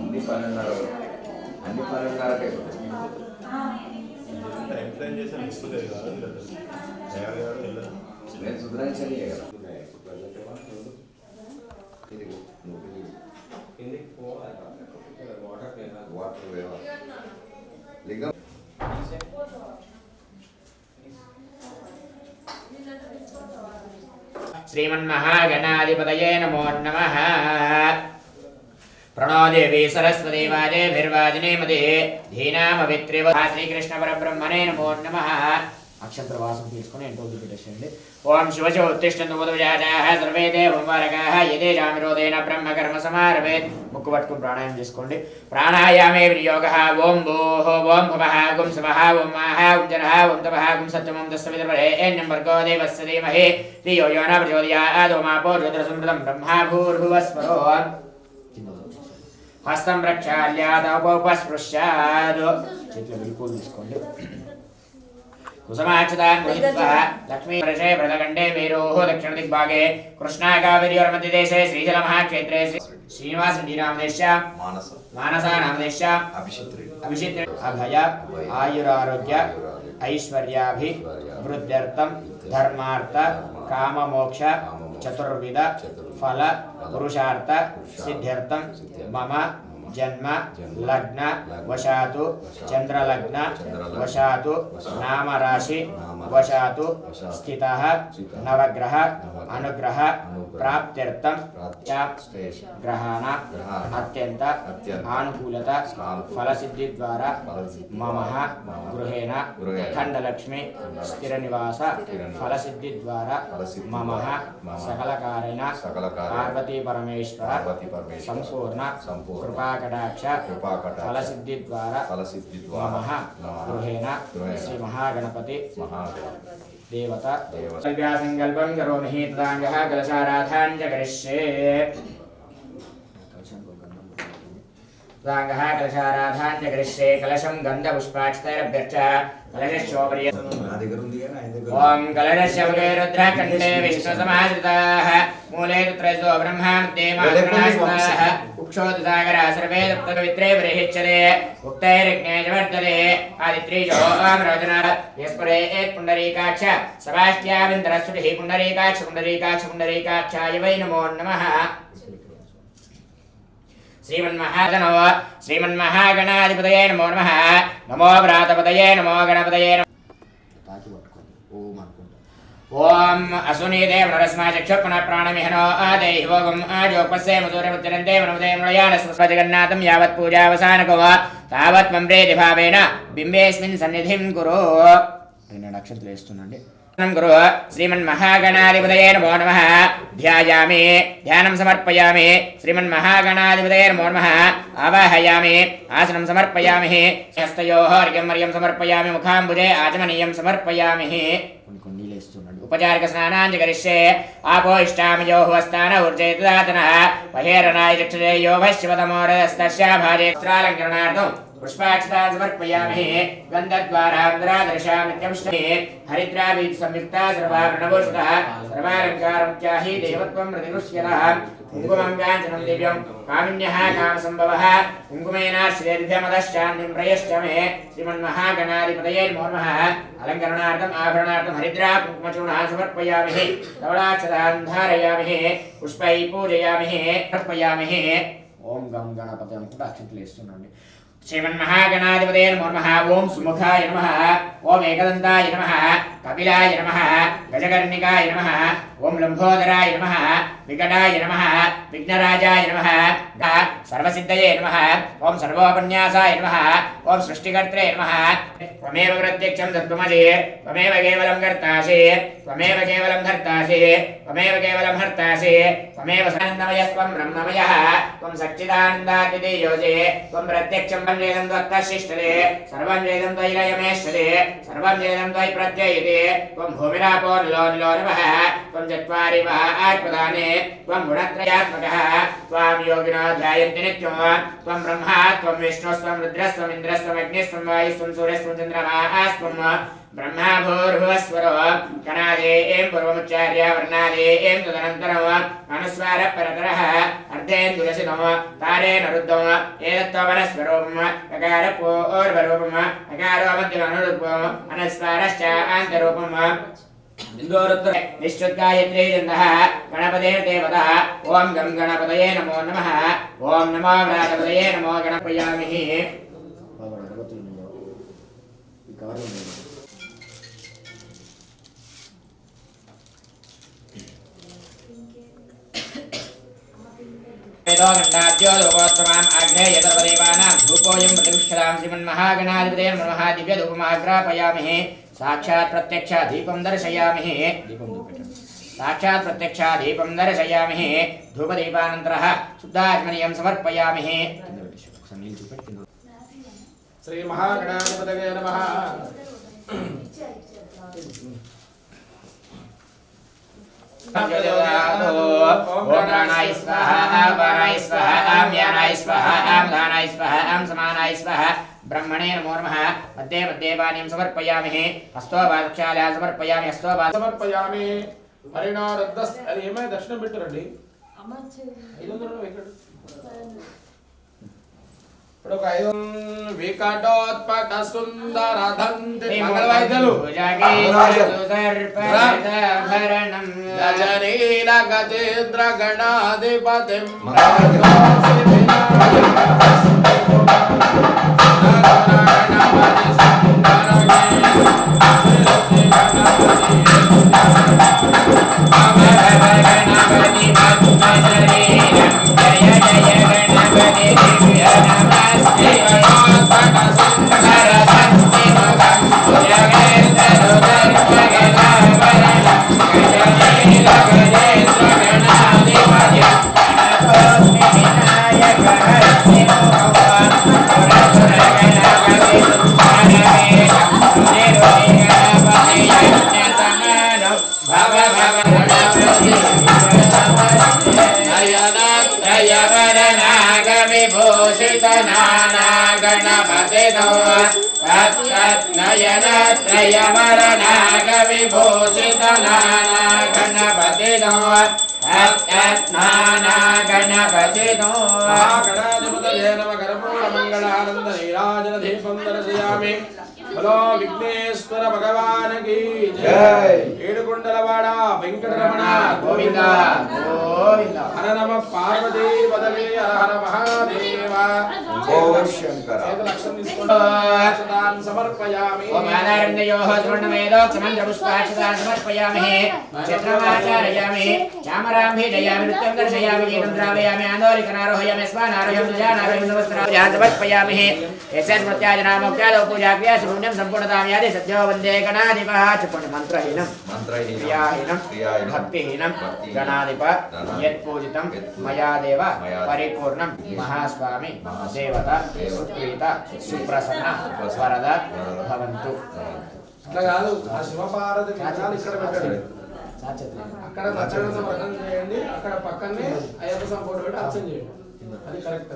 అన్ని పనున్నరకే నేను సుధరాంచని కదా వాటర్ లింగం श्रीमन्महागणाधिपतये नमो नमः। प्रणो देवी सरस्वती वाजेभिर्वाजिनीमते धीनामवित्रिव श्रीकृष्णपरब्रह्मणे नमो नमः। अक्षत्रवासं తీసుకొని ఎంతో దిగటేయండి। ఓం శివశ ఉత్తిష్టంతు ఉదయాజాః సర్వే దేవవారకాః యదే జామిరోదేన బ్రహ్మ కర్మ సమారవేత్। ముక్కు పట్టుకొని ప్రాణాయామం చేసుకోండి। ప్రాణాయామే వినియోగః ఓం భూః ఓం భువః ఓం స్వః ఓం మాః ఓం జనః ఓం తపః ఓం సత్యమం తస్సవితుర్వరేణ్యం భర్గో దేవస్య ధీమహి ధియో యో న ప్రచోదయాత్। ఓమాపో రుద్రసంప్రదం బ్రహ్మా భూర్భువస్వరో హస్తం ప్రక్షాళ్యాదోపస్పృశ్యాద్। చేతిలో విలుపులు తీసుకోండి। कुसुमाक्षतान् गृहीत्वा लक्ष्मी वर्षे व्रतखण्डे मेरोः दक्षिणदिग्भागे कृष्णाकावेर्योर्मध्यदेशे श्रीशैलमहाक्षेत्रे श्रीनिवास नामदेश्य मानसा नामदेश्य अभिषित् अभय आयुरारोग्य ऐश्वर्याभिवृद्ध्यर्थं धर्मार्थ काममोक्ष चतुर्विध फल पुरुषार्थ सिद्ध्यर्थं मम जन्म लग्न वशातु चंद्रलग्न वशातु नाम राशि वशातु स्थितः नवग्रह अनुग्रह प्राप्त्यर्थं ग्रहाण अत्यंत अनुकूलता फलसिद्धि द्वारा मम गृहेण खंडलक्ष्मी स्थिर निवास फलसिद्धि द्वारा मम सकल कारेण पार्वती परमेश्वर संपूर्ण कृपा कटाक्ष फलसिद्धि द्वारा मम गृहेण श्री महागणपति देवता संकल्पं करोमि तदांगः कलशाराधनं च करिष्ये। तदांगः कलशाराधनं च करिष्ये। कलशं गन्धपुष्पाक्षतैरभ्यर्च्य कलशोपरि ओम कलशस्य मुखे रुद्रकण्ठे विष्णुसमाश्रिताः मूले तत्रैसो ब्रह्मा मध्ये महागणाः उक्षोदसागरः सर्वे तत्पवित्रे बृहिच्यते उक्तैर्यज्ञे च वर्तते आदित्रीजो आमरोचनः यस्परे पुण्डरीकाक्ष सभाष्ट्याविन्द्रस्तुतिः पुण्डरीकाक्ष पुण्डरीकाक्ष पुण्डरीकाक्षाय वै नमो नमः। श्रीमन्महागणाधिपतये नमो नमः। नमो व्रातपतये नमो गणपतये ओम असुनीदेव नरस्मा चक्षुर्पण प्राणमिहनो आदेहि भोगम आजोपस्ये मधुरमुच्चरन्ते वनमुदे मृळयानस्मस्म जगन्नाथं यावत् पूजावसानको तावत् मम प्रीतिभावेन बिम्बेऽस्मिन् सन्निधिं कुरु। नक्षत्रं వేస్తున్నాండి। गुरु श्रीमन्महागणाधिपतये नमो नमः। ध्यायामि ध्यानं समर्पयामि। श्रीमन्महागणाधिपतये नमो नमः। आवाहयामि आसनं समर्पयामि। हस्तयोः अर्घ्यं मर्घ्यं समर्पयामि। मुखाम्बुजे आचमनीयं समर्पयामि। उपचारिक स्नानाञ्च करिष्ये। आपो इष्टामयोः हस्तान ऊर्जयितदातनः पहेरनाय चक्षुरेयो भश्यवतमोरस्तस्या भाजेत्रालङ्करणार्थं पुष्पाक्षतान् समर्पयामि। गन्धद्वारान्तरादर्शामित्यमुष्टि हरिद्राभिः संयुक्ता सर्वाभरणभूषितः सर्वालङ्कारमुख्याहि देवत्वं प्रतिगृह्यतः कुङ्कुमं काञ्चनं दिव्यं कामिन्यः कामसम्भवः कुङ्कुमेनाश्रेर्भ्यमदश्चान्तिं प्रयश्च मे। श्रीमन्महागणाधिपतये नमो नमः। अलङ्करणार्थम् आभरणार्थं हरिद्रा कुङ्कुमचूर्णः समर्पयामि। लवणाक्षतान् धारयामि। पुष्पैः पूजयामि अर्पयामि। ओम गं गणपते अनुకుంటూ అక్షంతలు వేస్తున్నాండి। श्रीमन्महागणाधिपतये नमो नमः। ओम सुमुखाय नमः। ओम एकदन्ताय नमः। कपिलाय नमः। गजकर्णिकाय नमः। ओम लंबोदराय नमः। विकटाय नमः। विघ्नराजाय नमः। सर्वसिद्धये नमः। ओम सर्वोपन्यासाय नमः। ओम सृष्टिकर्त्रे नमः। त्वमेव प्रत्यक्षं तत्त्वमसि त्वमेव केवलं कर्तासि त्वमेव केवलं धर्तासि त्वमेव केवलं हर्तासि त्वमेव सानन्दमयस्त्वं ब्रह्ममयः त्वं सच्चिदानन्दातिदेयोऽसि त्वं प्रत्यक्षं वेदं त्वत्तशिष्टते सर्वं वेदं त्वयि लयमेष्यते सर्वं वेदं त्वयि प्रत्ययते त्वं भूमिरापो निलो निलो नभः त्वं चत्वारि वः आत्मदाने त्वं गुणत्रयात्मकः त्वां योगिनो ध्यायन्ति नित्यं त्वं ब्रह्मा त्वं विष्णुस्त्वं रुद्रस्त्वम् इन्द्रस्त्वम् अग्निस्त्वं वायुस्त्वं सूर्यस्त्वं चन्द्रमास्त्वं ब्रह्मा भूर्भुवस्वरो कणादे एं पूर्वमुच्चार्य वर्णादे एं तदनन्तरम् अनुस्वारः परतरः अर्धेन्दुरसिनो तारेण रुद्धम् एतत्त्वमनस्वरूपम् अकारपूर्वरूपम् अकारो मध्यमनुरूपम् अनुस्वारश्च आन्तरूपम् निश्चुद्गायत्री छन्दः गणपते देवतः ॐ गं गणपतये नमो नमः ॐ नमो व्रातपतये नमो गणपयामिः गंडाद्यो लोकोत्तमाम् आग्नेय सर्वदेवानां धूपोऽयं प्रतिष्ठतां श्रीमन्महागणाधिपते नमः दिव्यधूपमाग्रापयामहे साक्षात् प्रत्यक्षा दीपं दर्शयामहे साक्षात् प्रत्यक्षा दीपं दर्शयामहे धूपदीपानन्तरः शुद्धात्मनीयं समर्पयामहे श्री महागणाधिपतये नमः ओम प्राणाय स्वाहा वाराय स्वाहा आम्यानाय स्वाहा आमदानाय स्वाहा आम समानाय स्वाहा ब्रह्मणे नमो नमः मध्ये मध्ये पानीं समर्पयामहे हस्तोपादक्षालया समर्पयामि हस्तोपाद समर्पयामि हरिणो रद्दस् अरेमे दर्शन बिट्टु రండి ఇప్పుడు ఒక 5 వికటోత్పట సుందర దంతి మంగళవాయిద్యాలు భరణం గజనీల గజేంద్ర గణాధిపతిం विघ्नेश्वर भगवान की जय। ఏడుకొండలవాడ వెంకటరమణ గోవింద గోవింద హర నమ పార్వతీ పదవే హర హర మహాదేవ ఓం శంకర లక్ష్యం తీసుకోండి సమర్పయామి ఓం ఆధారందయోః స్వర్ణమేదోక్షమంత్రపుష్పాక్షతాన్ సమర్పయామి చంద్రమాచారయామి చామరాంభి జయామి నృత్యం దర్శయామి గీతం ద్రావయామి ఆందోళికనారోహయామి స్వానారోహయం ధ్యానారోహయం సమస్త్రాభ్యాం సమర్పయామి యస్య స్మృత్యాజనామోక్త్యాదో పూజాక్రియాసు పుణ్యం సంపూర్ణతాం యాది సత్యో వందే గణాధిపః చుకోండి మంత్రహీనం క్రియాహీనం భక్తిహీనం గణాధిప యత్పూజితం మయా దేవ పరిపూర్ణం మహాస్వామి దేవత సుప్రీత సుప్రసన్న వరద భవంతు. అట్లా కాదు ఆ శివపార్వతి విగ్రహాలు ఇక్కడ పెట్టండి అక్కడ నచ్చడం వ్రతం చేయండి అక్కడ పక్కనే అయ్యప్ప సంపూర్ణ పెట్టి అర్చన చేయండి అది కరెక్ట్.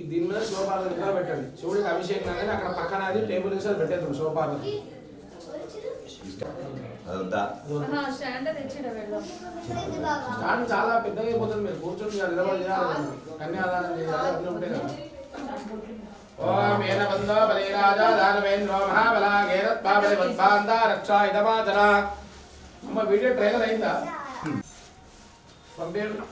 దీని మీద శివపార్వతి విగ్రహం పెట్టండి శివుడికి అభిషేకం కానీ అక్కడ పక్కన అది టేబుల్ వేసి పెట్టేద్దాం శివపార్వతి స్టాండ్ చాలా పెద్దగా అయిపోతుంది మీరు కూర్చొని నిలబడి చేయాలి కన్యాదానం చేయాలి అన్నీ ఉంటాయి కదా. ఓం ఏనబందో బలిరాజా దానవేంద్రో మహాబలా గేరత్పాబలి వద్భాందా రక్షా ఇదమాచర. అమ్మ వీడియో ట్రైలర్ అయిందా పంపేయండి.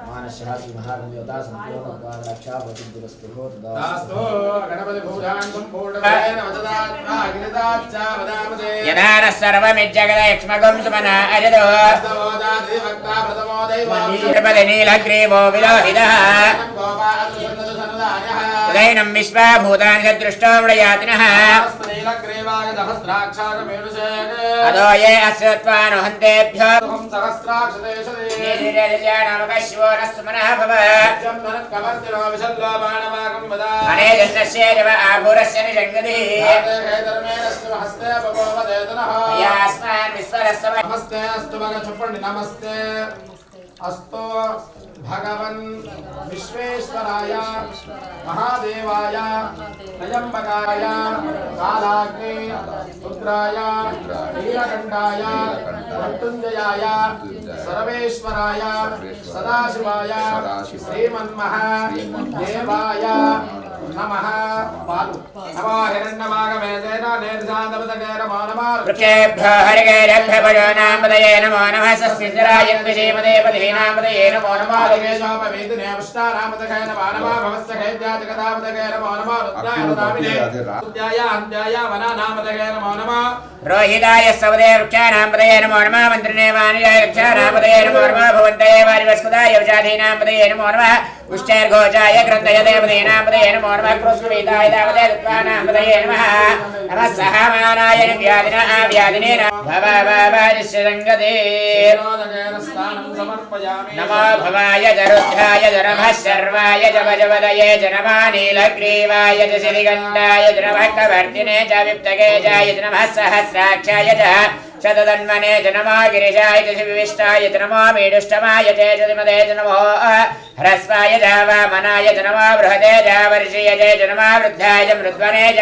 మానశ్శాసి మహాగణ్యోతా సంప్యోగ రక్షా వతిద్దురస్తు దాస్తో గణపతి భూజాన్ సంపూర్ణేన వదదాత్మా అగ్నిదాచ్చ వదామదే యదాన సర్వమిజ్జగద యక్ష్మగం సుమనా అజదో దవోదాది వక్తా ప్రథమో దైవం తిరుపతి నీలగ్రీవో విలోహితః ఉదయనం విశ్వభూతాని సదృష్టో మృయాతినః నీలగ్రీవాయ సహస్రాక్షాగమేనుషేన అదో ఏ అశ్వత్వాను హంతేభ్యో సహస్రాక్షదేశదే నామకశ్వో నస్మనః భవ జమ్మన కవర్తినో విశల్లో బాణవాగం వదా अने जन्नस्य जव आभूरस्य निजङ्गति हस्ते भगवदेतनः यास्मान् विश्वरस्य नमस्ते अस्तु भगवान् చెప్పండి नमस्ते अस्तु भगवन् विश्वेश्वराय महादेवाय त्र्यंबकाय कालाग्नि रुद्राय नीलकण्ठाय मृत्युञ्जयाय सर्वेश्वराय सदाशिवाय श्रीमन्महादेवाय नमः पालु नमो हिरण्यवागमेतेन निर्जातपतकेन नमो नमः वृक्षेभ्यो हरिकेभ्यो नामपदये नमो नमः स्वस्तिराय विषेमदेवदीनामपदये नमो नमः देवेशोपवेदिने विष्णानामपदये नमो नमः भवस्सखेद्याजगदापदये नमो नमः रुद्राय प्रदापिने रुद्राय अन्त्याय वनानामपदये नमो नमः रोहिताय सवदे वृक्षानामपदये नमो नमः मन्त्रिणे वाणियाय वृक्षानामपदये नमो नमः भवन्तये वारिवस्कुदाय विजाधीनामपदये नमो नमः पुष्टैर्घोषाय ग्रन्थय देवदीनामपदये नमो नमः कृष्णवेदाय दावदे रुद्रानामपदये नमः नमः सहमानाय व्याधिना व्याधिनेन भवभवनिश्चरङ्गते नमो भवाय जरुद्धाय जनमः सर्वाय जवजवदये जनमः नीलग्रीवाय च श्रीगण्डाय जनमः कवर्तिने च विप्तके च नमः सहस्राक्षाय च शतधन्वने च नमो गिरिशाय च शिविष्टाय च नमो मीडुष्टमाय च श्रीमदे च नमो ह्रस्वाय च वामनाय च नमो बृहदे च वर्षीय च नमो वृद्धाय च मृद्वने च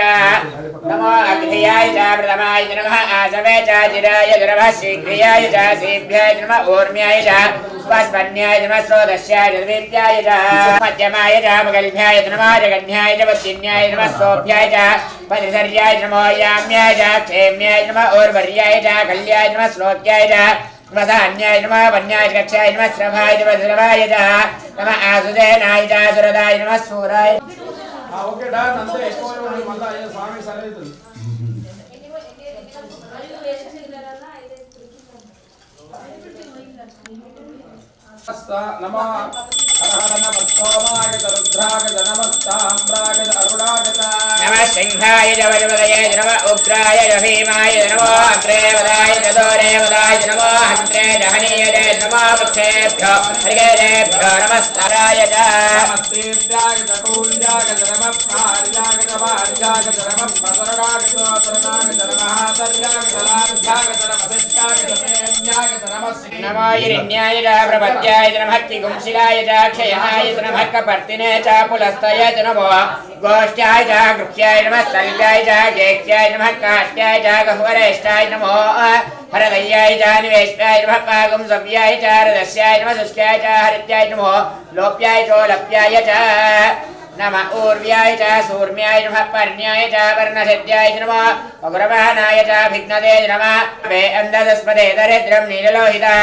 नमो अग्र्याय च प्रथमाय च नमः आसवे च जिराय च नमः शीघ्रियाय च सीभ्याय च नमः ऊर्म्याय च स्वास्पन्याय च नमः स्रोदस्याय च द्वित्याय च मध्यमाय च मगल्भ्याय च नमः जगन्याय च वत्तिन्याय च नमः सोभ्याय च परिसर्याय च नमो याम्याय च क्षेम्याय च नमः ऊर्वर्याय च कल्याय च नमः श्लोक्याय च वसान्याय नमः वन्याय च कक्षाय नमः श्रभाय च वज्रवाय च नमः आसुदेनाय च सुरदाय नमः सूराय ओके डन अंते ఎక్కువ మళ్ళా అయ్యే స్వామి సరైతుంది नमः हर नमस्तोमाय रुद्राय नमस्ताम्राय अरुणाय नमः सिंहाय जवजवदये नमः उग्राय भीमाय नमो अग्रे वदाय दोरे वदाय नमो हन्त्रे दहनीय नमो वृक्षेभ्यो हरिकेभ्यो नमस्काराय च नमस्तेभ्याय तूल्याय नमः कार्याय नमः नमः प्रसरणाय नमः सर्याय दलाभ्याय नमः सत्याय नमः नमो हिरण्याय च प्रपद्याय च नमः किंशिलाय च क्षयनाय च नमः कपर्तिने च पुलस्तय च नमो गोष्ठ्याय च गृह्याय नमः स्तल्याय च गेक्ष्याय नमः काष्ट्याय च गह्वरेष्ठाय नमो हरदय्याय च निवेश्याय नमः पागुंसव्याय च हरदस्याय नमः शुष्क्याय च हरित्याय नमो लोप्याय चोलप्याय च नमः ऊर्व्याय च सूर्म्याय नमः पर्ण्याय च वर्णसिद्ध्याय नमः अग्रवाहनाय च भिघ्नदे नमः वे अन्धस्पदे दरिद्रं नीललोहिता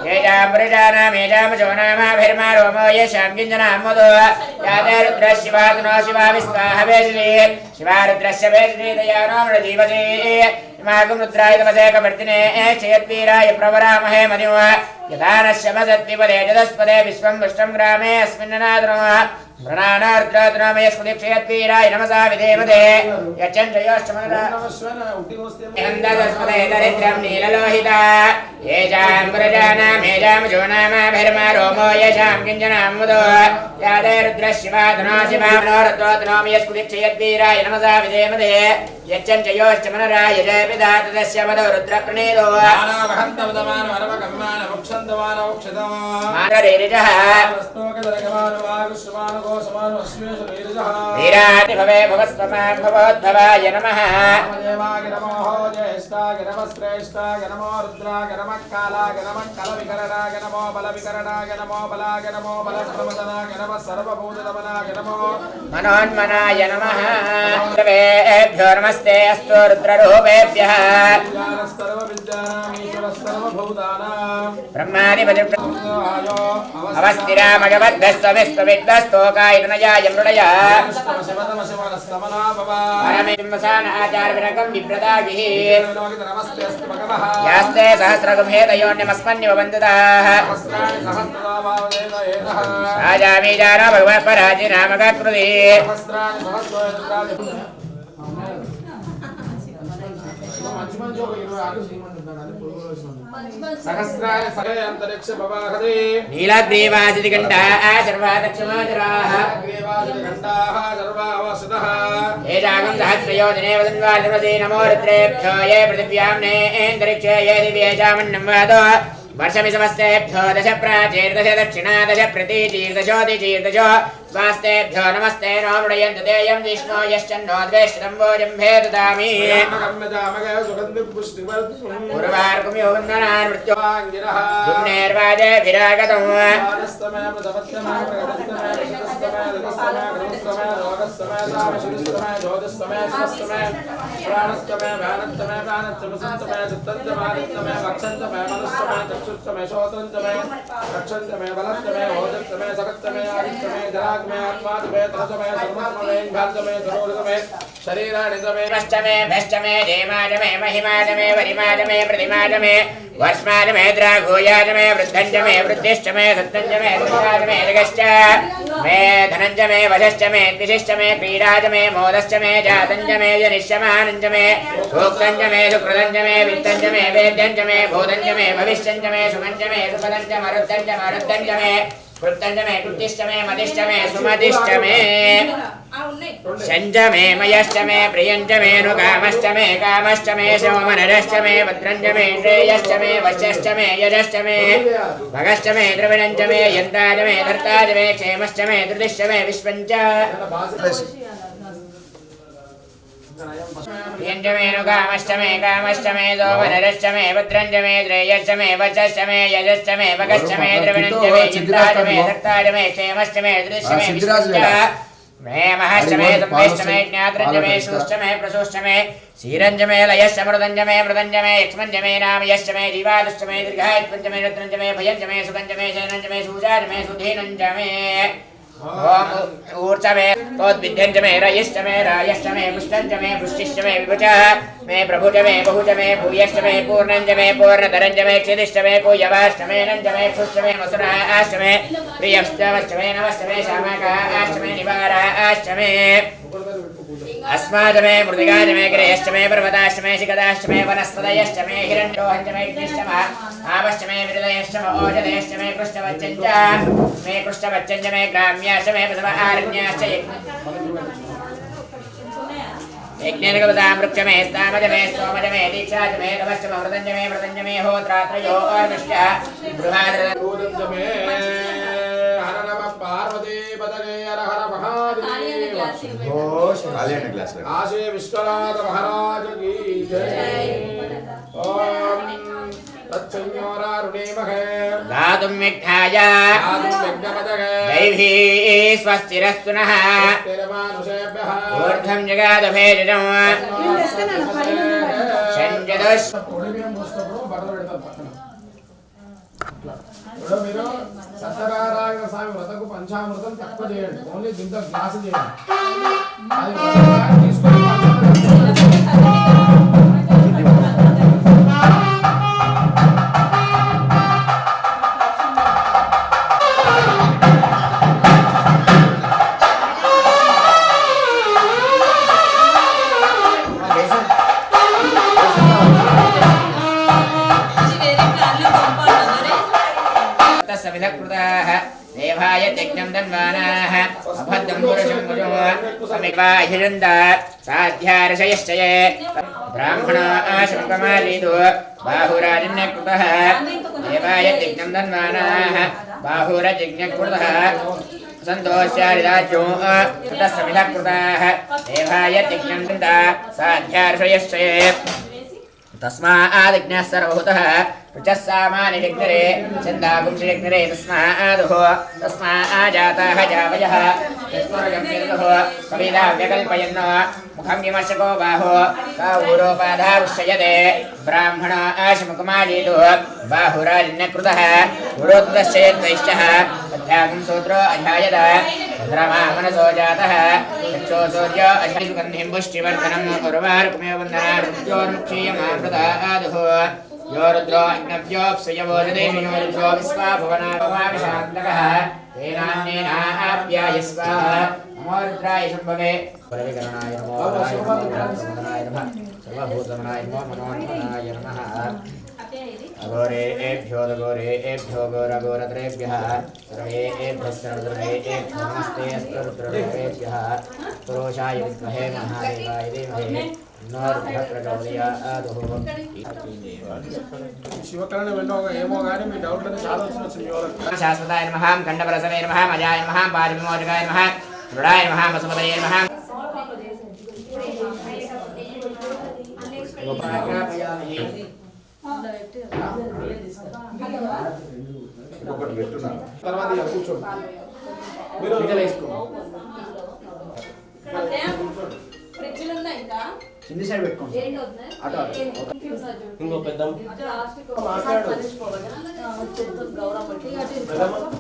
येषामृजानामेषामजोनामाभिर्मा रोमो येषां किञ्जनामोदो याते रुद्रशिवात्नो शिवा विस्वाहवेश्री शिवा रुद्रस्य वेश्री दयानो मृजीवसी इमागं रुद्राय तमसे कवर्तिने चेत्वीराय प्रवरामहे मदिव यथा नश्यमसत्तिपदे जदस्पदे विश्वं पुष्टं ग्रामे अस्मिन्ननादनो प्रणानार्द्रातनामयस्मृतिक्षयत्वीराय नमसा विधेमदे यच्छन्द्रस्पदे दरिद्रं नीललोहिता येषां प्रजानामेषां जोनामाभिर्मा रोमो येषां किञ्जनामुदो याते रुद्रशिवाधनो शिवानोर्द्रोतनोमयस्मृतिक्षयत्वीराय नमसा विधेमदे यच्छञ्चयोश्चमनराय जयपिता तदस्य मदो रुद्रप्रणीतो मानरेरिजः वीराणि भवे भवस्वमान् भवोद्भवाय नमः ज्येष्ठाय नमः श्रेष्ठाय नमो रुद्राय नमः कालाय नमः कलविकरणाय नमो बलविकरणाय नमो बलाय नमो बलप्रमदनाय नमः सर्वभूतदमनाय नमो मनोन्मनाय नमः सर्वेभ्यो नमस्ते अस्तु रुद्ररूपेभ्यः ब्रह्मादिपति अवस्थिरामगवद्भस्तमिस्तविद्भस्तोकाय नयाय मृडय परमेवसान आचार्यविरकं विप्रदागिः यास्ते सहस्रगुम्हेतयोन्यमस्मन्यव वन्दताः राजामीजानो भगवत्पराजिनामककृति మంచి మంచి ఒక 26 శ్రీమంతుడు అది పొరుగులో सहस्राणि सखे अंतरिक्ष पवाहते नीलग्रीवासिति घण्टाः सर्वादक्षमाचराः ग्रीवादिघण्टाः सर्वावसतः एतागं सहस्रयोजने वदन्वादिमसे नमो रुद्रेभ्यो ये पृथिव्यां नेऽन्तरिक्षे ये दिव्ये चामन्नं वादो वर्षमि समस्तेभ्यो दश प्राचीर्दश दक्षिणा दश प्रतीचीर्दशोदिचीर्दशो स्वास्तेभ्यो नमस्ते नो मृडयन्तु तेयं विष्णो यश्चन्नो द्वेष्टं भोजम्भे ददामि उर्वार्कुमियो वन्दनान् मृत्युवाङ्गिरः दुम्नेर्वाजे विरागतम् चक्षुत्तमे श्रोत्रंतमे रक्षन्तमे बलन्तमे ओजन्तमे सकत्तमे आदित्यमे जराग्मे आत्मात्मे तरतमे सर्वत्मे इंघातमे सरोरतमे शरीराणितमे अष्टमे भष्टमे देमाजमे महिमाजमे वरिमाजमे प्रतिमाजमे वर्ष्माजमे द्राघोयाजमे वृद्धञ्जमे वृद्धिष्टमे सत्तञ्जमे दुर्गाजमे जगश्च मे धनञ्जमे वशश्चमे द्विशिष्टमे क्रीडाजमे मोदश्चमे जातञ्जमे जनिष्यमानञ्जमे सूक्तञ्जमे सुकृतञ्जमे वित्तञ्जमे वेद्यञ्जमे भूतञ्जमे भविष्यञ्जमे सुमञ्जमे सुपदञ्जमरुद्धञ्जमे कृत्तञ्जमे कृत्तिष्टमे मदिष्टमे सुमदिष्टमे शञ्जमे मयश्चमे प्रियञ्जमे नुकामश्चमे कामश्चमे सोमनरश्चमे भद्रञ्जमे श्रेयश्चमे वश्यश्चमे यजश्चमे भगश्चमे द्रविणञ्जमे यन्ताजमे धर्ताजमे क्षेमश्चमे धृतिश्चमे विश्वञ्च यञ्जमे नुकामश्चमे कामश्चमे सोमनरश्चमे भद्रञ्जमे श्रेयश्चमे वचश्चमे यजश्चमे भगश्चमे द्रविणञ्जमे यन्ताजमे धर्ताजमे क्षेमश्चमे धृतिश्चमे विश्वञ्च मे महश्चमे संवेष्टमे ज्ञात्रञ्जमे सूष्टमे प्रसूष्टमे क्षीरञ्जमे लयश्चमृतञ्जमे मृतञ्जमे यक्ष्मञ्जमे नामयश्चमे जीवादुष्टमे दीर्घायुत्पञ्जमे रत्नञ्जमे भयञ्जमे सुगञ्जमे शयनञ्जमे सूजाजमे सुधीनञ्जमे ओम ऊर्जमे तोद्विध्यञ्जमे रयिष्टमे रायष्टमे पुष्टञ्जमे पुष्टिष्टमे विभुजः मे प्रभुजमे बहुजमे भूयष्टमे पूर्णञ्जमे पूर्णतरञ्जमे क्षितिष्टमे कुयवाष्टमे नञ्जमे क्षुष्टमे मसुराष्टमे प्रियष्टमष्टमे नमष्टमे शामकाष्टमे निवाराष्टमे अस्माजमे मृदिकाजमे गिरयष्टमे पर्वताष्टमे शिखदाष्टमे वनस्पतयष्टमे हिरण्योहञ्जमे कृष्णमः आवष्टमे विरदयष्टम ओजदयष्टमे कृष्णवच्चञ्च मे कृष्णवच्चञ्जमे ग्राम्याष्टमे प्रसव आरण्याश्च यज्ञनिगमतां वृक्षमे स्तामजमे स्तोमजमे दीक्षाजमे नमश्चम मृतञ्जमे मृतञ्जमे होत्रात्रयो अर्विष्टः बृहाद्रजमे हर नमः पार्वती पदगे हर हर महादेव काशी विश्वनाथ महाराज की जय ओम तत्संयोरारुणेमहे गातुं विघ्नाय दैवी स्वस्तिरस्तु नः ऊर्ध्वं जगादभेजम् शञ्जदुष् మీరు సత్యనారాయణ స్వామి వ్రతకు పంచామృతం తక్కువ చేయండి ఓన్లీ దీంత గ్లాస్ చేయండి అది తీసుకొని समिधकृताः देवाय यज्ञं दन्वानाः अभद्रं पुरुषं मुजो समिवाहिरन्दा साध्यार्षयश्चये ब्राह्मणाशङ्कमालीदो बाहुराजन्यकृतः देवाय यज्ञं दन्वानाः बाहुरजज्ञकृतः सन्तोष्यारिराज्यो कृतः समिधकृताः देवाय यज्ञं दन्ता साध्यार्षयश्चये तस्मादिज्ञः सर्वभूतः ऋचः सामानि जिग्निरे छन्दागुंसिजिग्निरे तस्मादुः तस्माजाताः जावयः यस्वर्गम्यर्गः कविदाव्यकल्पयन् मुखं विमर्शको बाहो काऊरोपाधावुष्यते ब्राह्मण आशमुखमालीतो बाहुराजन्यकृतः गुरोत्तश्चयद्वैश्चः अध्यागुं सूत्रो अध्यायत चन्द्रमा मनसो जातः चक्षो सूर्यो अध्यासुगन्धिं पुष्टिवर्धनम् उर्वारुकमेव वन्दना मृत्योर्मुक्षीयमामृतादुः यो रुद्रो अग्नव्योऽप्सुयवोजदेषु यो रुद्रो विश्वा भुवना भवामिशान्तकः तेनान्येनाप्यायस्व नमो रुद्राय शम्भवे परविकरणाय नमो सर्वभूतगमनाय नमः सर्वभूतगमनाय नमो मनोन्मनाय नमः अघोरेभ्यो दघोरेभ्यो घोरघोरत्रेभ्यः सर्वेभ्यः सर्वद्रेभ्यो नमस्ते अस्तु रुद्रेभ्यः पुरुषाय विद्महे महादेवाय धीमहि శివకరణ వెళ్ళగా ఏమో కానీ మీ డౌట్ అని చాలా వచ్చింది శాశ్వతాయ నమః ఖండపరసవే నమః అజాయ నమః పారివిమోచకాయ నమః దృఢాయ నమః వసుమతయే నమః ఒకటి పెట్టున్నా తర్వాత ఇక కూర్చోండి మీరు కింది సైడ్ పెట్టుకోండి ఇంకో పెద్ద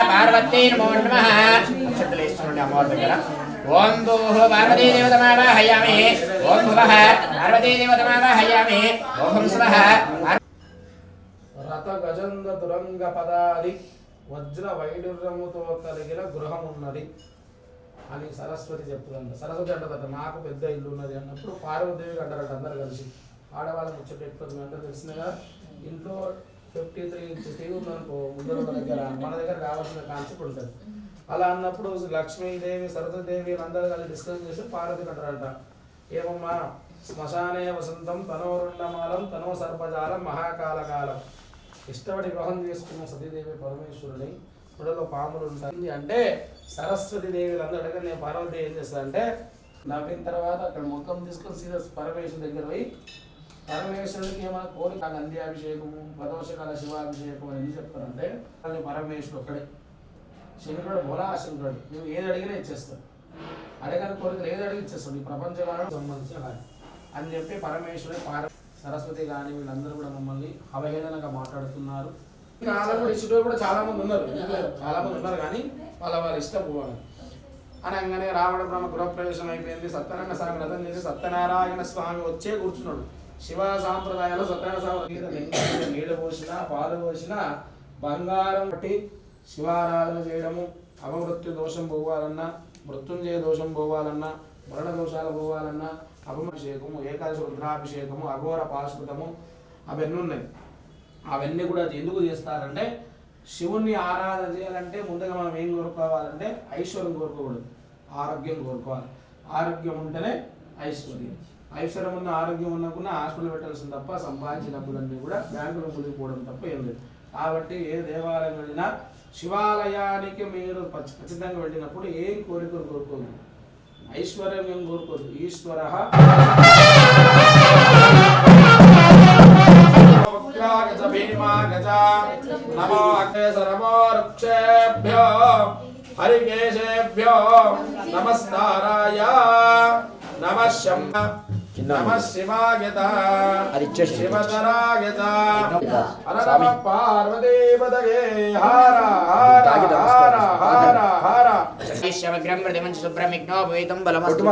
పార్వతీ నమో నమః అక్షతలేశ్వరుని అమ్మవారి దగ్గర ఓం భూః పార్వతీ దేవతమావాహయామి ఓం భువః పార్వతీ దేవతమావాహయామి ఓం స్వః రథ గజంగ తురంగ పదాది వజ్ర వైడూర్యముతో కలిగిన గృహమున్నది అని సరస్వతి చెప్తుందంట. సరస్వతి అంటదట నాకు పెద్ద ఇల్లు ఉన్నది అన్నప్పుడు పార్వతీదేవికి అంటారట అందరు కలిసి. ఆడవాళ్ళ ముచ్చట ఎక్కుతుంది అంటే తెలిసినగా ఇంట్లో 53 ఇంచ్ టీవీ ఉందనుకో ముందర దగ్గర మన దగ్గర కావాల్సిన కాన్సెప్ట్ ఉంటుంది. అలా అన్నప్పుడు లక్ష్మీదేవి సరస్వతీదేవి అందరూ కలిసి డిస్కస్ చేసి పార్వతికి అంటారట ఏమమ్మా శ్మశానే వసంతం తనోరుండమాలం తనో సర్పజాలం మహాకాలకాలం. ఇష్టపడి వివాహం చేసుకున్న సతీదేవి పరమేశ్వరుని పుడలో పాములు ఉంటుంది అంటే సరస్వతి దేవి అందరూ అడగ నేను పార్వతి ఏం చేస్తా అంటే నవ్విన తర్వాత అక్కడ ముఖం తీసుకొని సీదా పరమేశ్వరు దగ్గర పోయి పరమేశ్వరుడికి ఏమైనా కోరిక నంద్యాభిషేకము ప్రదోషకాల శివాభిషేకం అని చెప్తారంటే అది పరమేశ్వరుడు ఒక్కడే. శంకరుడు బోలా శంకరుడు నువ్వు ఏది అడిగినా ఇచ్చేస్తాడు. అడగని కోరికలు ఏది అడిగి ఇచ్చేస్తాడు. ఈ ప్రపంచకాలం సంబంధించిన అని చెప్పి పరమేశ్వరుడు సరస్వతి కానీ వీళ్ళందరూ కూడా మమ్మల్ని అవహేళనగా మాట్లాడుతున్నారు. కూడా ఇచ్చేటో కూడా చాలా మంది ఉన్నారు కానీ వాళ్ళ ఇష్టం పోవాలి అనగానే రావణ బ్రహ్మ గృహప్రవేశం అయిపోయింది. సత్యనారాయణ స్వామి వ్రతం చేసి సత్యనారాయణ స్వామి వచ్చే కూర్చున్నాడు. శివ సాంప్రదాయాలు సత్యనారాయణ స్వామి నీళ్ళు పోసినా పాలు పోసినా బంగారం బట్టి శివారాధన చేయడము అపమృత్యు దోషం పోవాలన్నా మృత్యుంజయ దోషం పోవాలన్నా మరణ దోషాలు పోవాలన్నా అపమభిషేకము ఏకాదశి రుద్రాభిషేకము అఘోర పాశుపతము అవన్నీ ఉన్నాయి. అవన్నీ కూడా ఎందుకు చేస్తారంటే శివుణ్ణి ఆరాధన చేయాలంటే ముందుగా మనం ఏం కోరుకోవాలంటే ఐశ్వర్యం కోరుకోకూడదు, ఆరోగ్యం కోరుకోవాలి. ఆరోగ్యం ఉంటేనే ఐశ్వర్యం. ఐశ్వర్యం ఉన్న ఆరోగ్యం ఉన్నకుండా హాస్పిటల్ పెట్టాల్సింది తప్ప సంపాదించిన డబ్బులన్నీ కూడా బ్యాంకులో మునిగిపోవడం తప్ప ఏం లేదు. కాబట్టి ఏ దేవాలయం వెళ్ళినా శివాలయానికి మీరు ఖచ్చితంగా వెళ్ళినప్పుడు ఏం కోరికలు కోరుకోదు, ఐశ్వర్యం ఏం కోరుకోదు. ఈశ్వర గజ భీమా గజ నమో అగ్నేశరమో వృక్షేభ్యో హరికేశేభ్యో నమస్కారాయ నమః శంభ నమః శివాయత శివతరాయత హర నమః పార్వతీపతయే హర హర హర హర హర శమగ్రం ప్రతిమంచ సుబ్రహ్మణ్యో భూయితం బలమస్తు.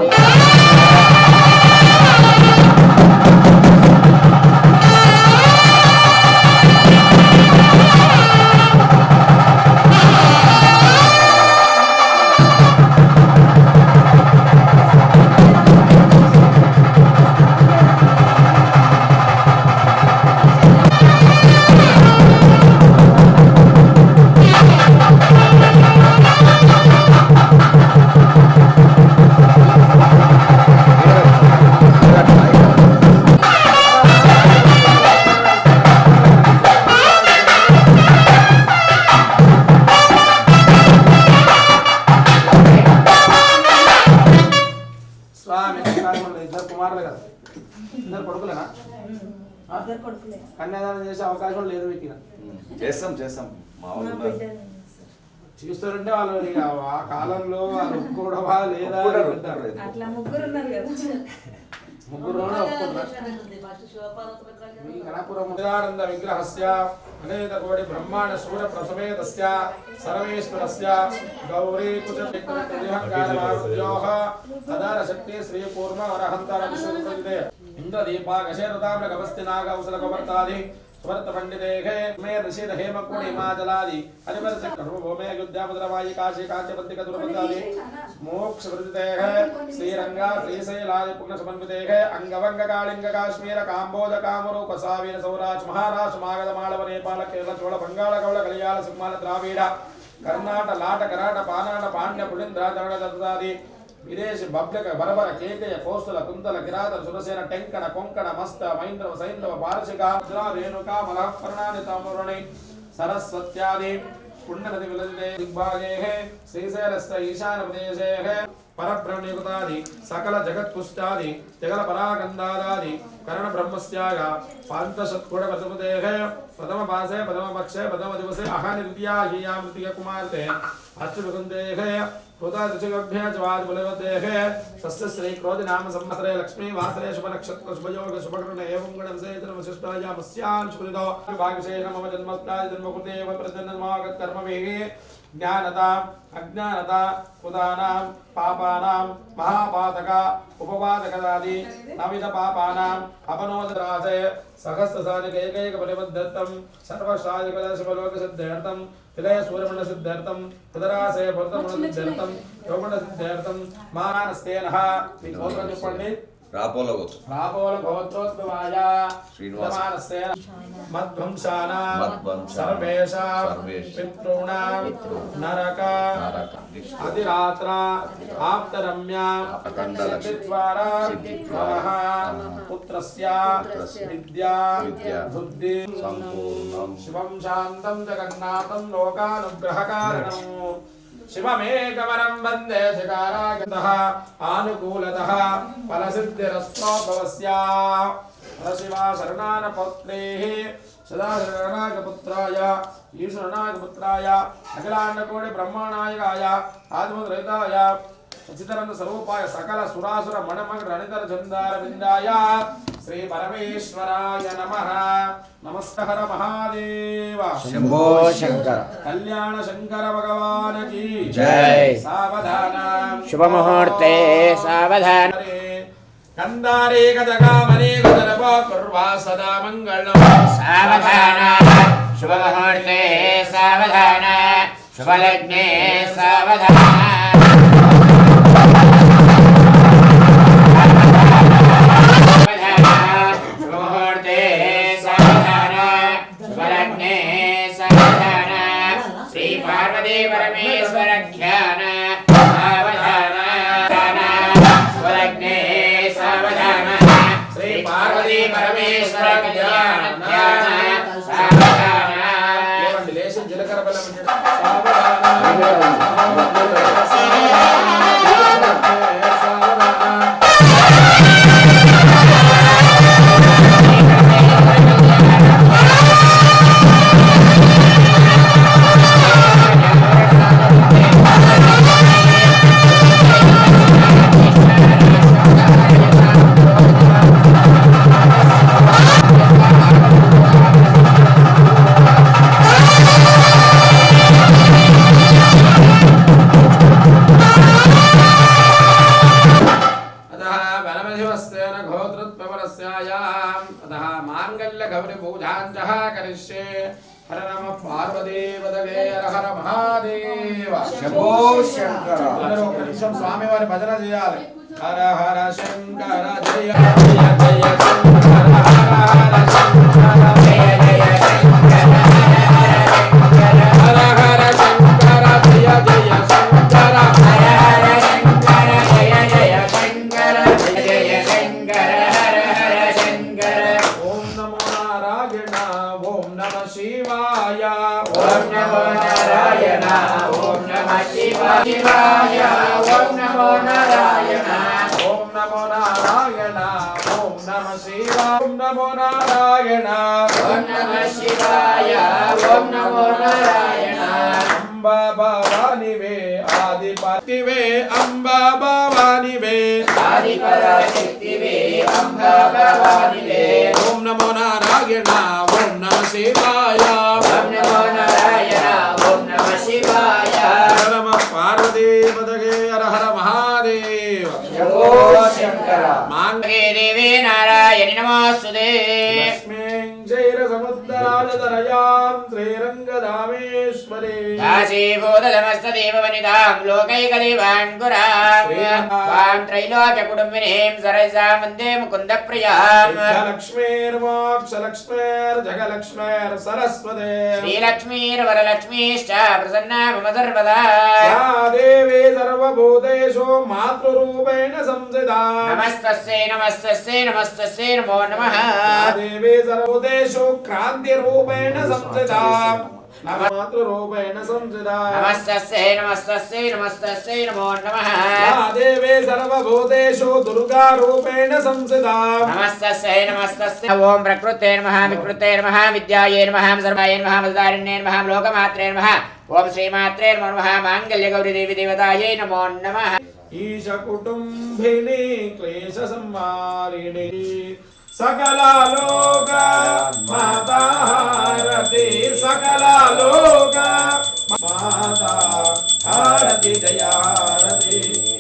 కన్యాదానం చేసే అవకాశం లేదు మీకు. చేస్తాం చూస్తారంటే వాళ్ళు ఆ కాలంలో వాళ్ళు ఒప్పుకోవడమా లేదా ముగ్గురు గణపురం విగ్రహస్య అనేక కోటి బ్రహ్మాండ సూర్య ప్రసమేతస్య సర్వేశ్వరస్య గౌరీ కుజకారమారుద్యోః తదార శక్తి శ్రీ పూర్ణ అరహంతర విశ్వదే ఇంద్ర దీపాకశేరతామ్ర గవస్తి నాగ అవసర గవర్తాది समर्थ पंडितेः मे ऋषिद हेमकुंड हिमाचलादि हरिवर से कर्मभूमे अयोध्यापद्रवायि काशी कांचीपत्तिक दुर्गंधादि मोक्ष वृद्धितेः श्रीरंगा श्रीशैलादि पुण्य समन्वितेः अंगवंग कालिंग काश्मीर कांबोज कामरूप सावीर सौराष्ट्र महाराष्ट्र मागध मालव नेपाल केरल चोल बंगाल गौड़ कलियाल सिंहाल द्राविड कर्नाटक लाट कराट पानाट पांड्य पुलिंद्र दरड़ दत्तादि विदेशी बब्लक बरबर केकय कोस्तल कुंतल किरात सुरसेन टेंकण कोंकण मस्त महेंद्र सैंधव पारशिक रेणुका मलः पर्णानि ताम्रवर्णि सरस्वत्यादि पुण्यनदि विलसिते दिग्भागेः श्रीशैलस्थ ईशान प्रदेशेः परब्रह्मयुक्तादि सकल जगत्पुष्टादि जगल परागंधादादि कर्ण ब्रह्मस्याग पांचशतकोट प्रथमदेः प्रथम पासे प्रथम पक्षे प्रथम दिवसे अहनि द्वितीया ह्यां तृतीय कुमारते अष्टविकुंदेः पुता ऋषिगभ्य जवाद बुलवदेः सस्य श्री क्रोध नाम संवत्सरे लक्ष्मी वासरे शुभ नक्षत्र शुभ योग शुभ कर्ण एवं गुणं सेत्र वशिष्ठाया मस्यां शुभदो भाग्यशेष मम जन्मस्ताय जन्मकृतेव प्रजन्ममागत कर्मभिः ज्ञानता अज्ञानता उदानां पापानां महापातका उपवादकदादि नविध पापानां अपनोदरासे सहस्रसाधिक एकैक परिबद्धत्तं सर्वसाधिकदशमलोक सिद्ध्यर्थं विलय सूर्यमंडल सिद्ध्यर्थं तदरासे भरतमंडल सिद्ध्यर्थं योगमंडल सिद्ध्यर्थं मानस्तेनः विघोत्र पंडित रापोल गोत्रोद्भवाय श्रीनिवासस्य मध्वंसानां सर्वेषां पितॄणां नरक अधिरात्रा आप्तरम्या सिद्धिद्वारा भवः पुत्रस्य विद्या बुद्धि संपूर्णं शिवं शान्तं जगन्नाथं लोकानुग्रहकारणम् शिवमेकवरं वन्दे शिकारागतः आनुकूलतः फलसिद्धिरस्तो भवस्या परशिवा शरणानपौत्रेः सदा शरणागपुत्राय ईश्वरनागपुत्राय अखिलाण्डकोटि ब्रह्माण्डनायकाय आत्मद्रहिताय सचिदानंद स्वरूपाय सकल सुरासुर मणमग रणितर चंदार विंदाय श्री परमेश्वराय नमः। नमस्कार महादेव शंभो शंकर कल्याण शंकर भगवान की जय। सावधान शुभ मुहूर्ते सावधान कंदारे गजगामने गजरवा कुर्वा सदा मंगलम सावधान शुभ मुहूर्ते सावधान शुभ लग्ने सावधान परमेश्वर ध्यान सावधान स्वलग्ने सावधान श्री पार्वती परमेश्वर ध्यान सावधान रिलेशन जलकर बलम हर नम पार्वती पदगे हर महादेव शंभो शंकर स्वामी वारी भजन చేయాలి हर हर शंकर जय जय जय शंकर हर हर शंकर जय जय शंकर हर हर शंकर जय जय शंकर हर हर शंकर जय जय शंकर जय जय शंकर हर हर शंकर ओम नमो नारायण ओम नमः शिवाय ओम नमो नारायण ओम नमः शिवाय ओम नमो नारायण ओम नमो नारायण ओम नमः शिवाय ओम नमो नारायण ओम नमः शिवाय ओम नमो नारायण अंबा भवानी वे आदि पति वे अंबा भवानी वे आदि पराशक्ति वे अंबा भवानी वे ओम नमो नारायण ओम नमः शिवाय ओम नमो नारायण ओम नमः शिवाय नमः पार्वती पदगे हर हर महादेव शंभो शंकर मांगे देवी नारायणि नमोस्तुते लक्ष्मीं जैर समुद्र సరస్వతి దాసీభూతమస్తదేవవనితాం లోకైకదేవాన్గురాం వాం త్రైలోక్యకుటుంబినీం సరసాం వందే ముకుందప్రియాం లక్ష్మీర్మోక్షలక్ష్మీర్జగలక్ష్మీర్సరస్వతే శ్రీలక్ష్మీర్వరలక్ష్మీశ్చ ప్రసన్నా మమ సర్వదా యా దేవీ సర్వభూతేషు మాతృరూపేణ సంస్థితా నమస్తస్యై నమస్తస్యై నమస్తస్యై నమో నమః దేవీ సర్వభూతేషు క్రాంతిరూపేణ సంస్థితా మాతృరూపేణ సంస్థితా నమస్తస్యై నమస్తస్యై నమస్తస్యై నమో నమః దేవీ సర్వభూతేషు దుర్గారూపేణ సంస్థితా నమస్తస్యై నమస్తస్యై ఓం ప్రకృతే నమః వికృతే నమః విద్యాయే నమః సర్వాయ నమః మదారిణ్యే నమః లోకమాత్రే నమః ఓం శ్రీమాత్రే నమః మాంగళ్య గౌరీ దేవి దేవతాయే నమో నమః ఈశ కుటుంబిని క్లేశ సంహారిణి సకల లోక మాతా హారతి సకల లోక మాతా హారతి జయ హారతి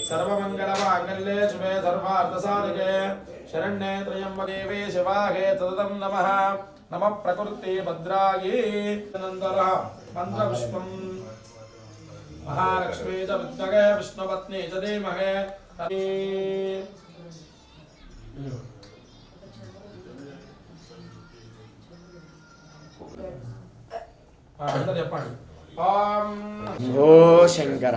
సర్వమంగళ మాంగళ్యే శుభే సర్వార్థ సాధకే శరణ్యే త్రయంబకే దేవే శివాహే సతతం నమః నమః ప్రకృతే భద్రాయే నందర మంత్రపుష్పం महालक्ष्मी च विद्महे विष्णुपत्नी च धीमहि ఓ శంకర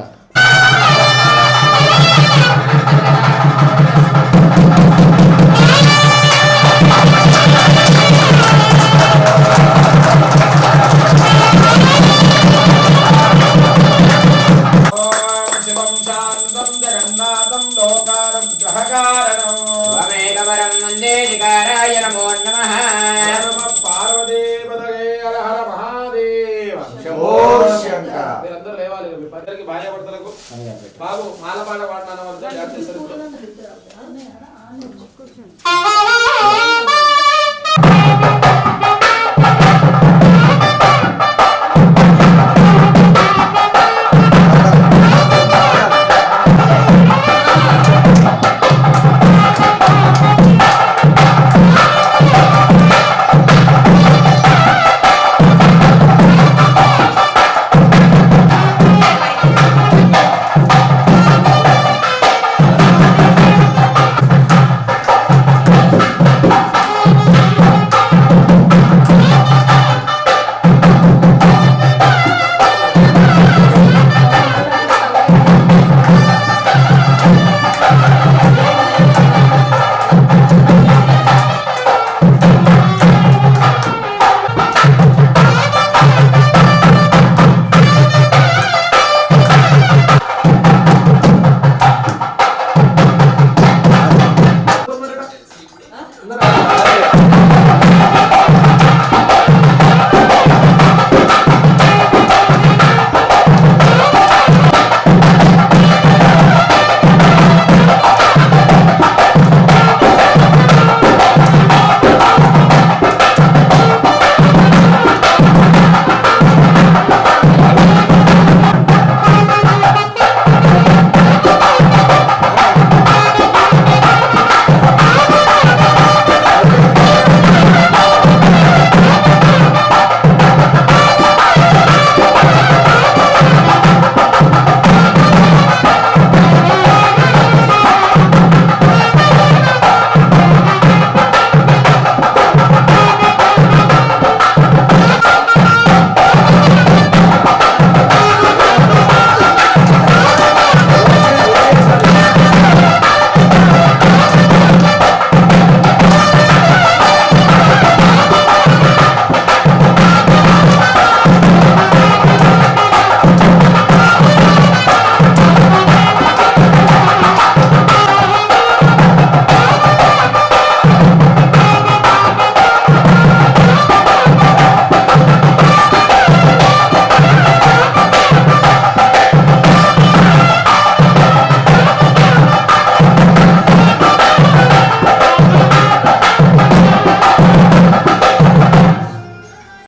త్వమేకవరం వందే శిఖారాయ నమో నమః పార్వదేవతగే హర హర మహాదేవ శంభో శంకర. మీరందరూ లేవాలి మీ పద్దరికి భార్య భర్తలకు బాబు మాలపాట పాడిన వాళ్ళు జాగ్రత్త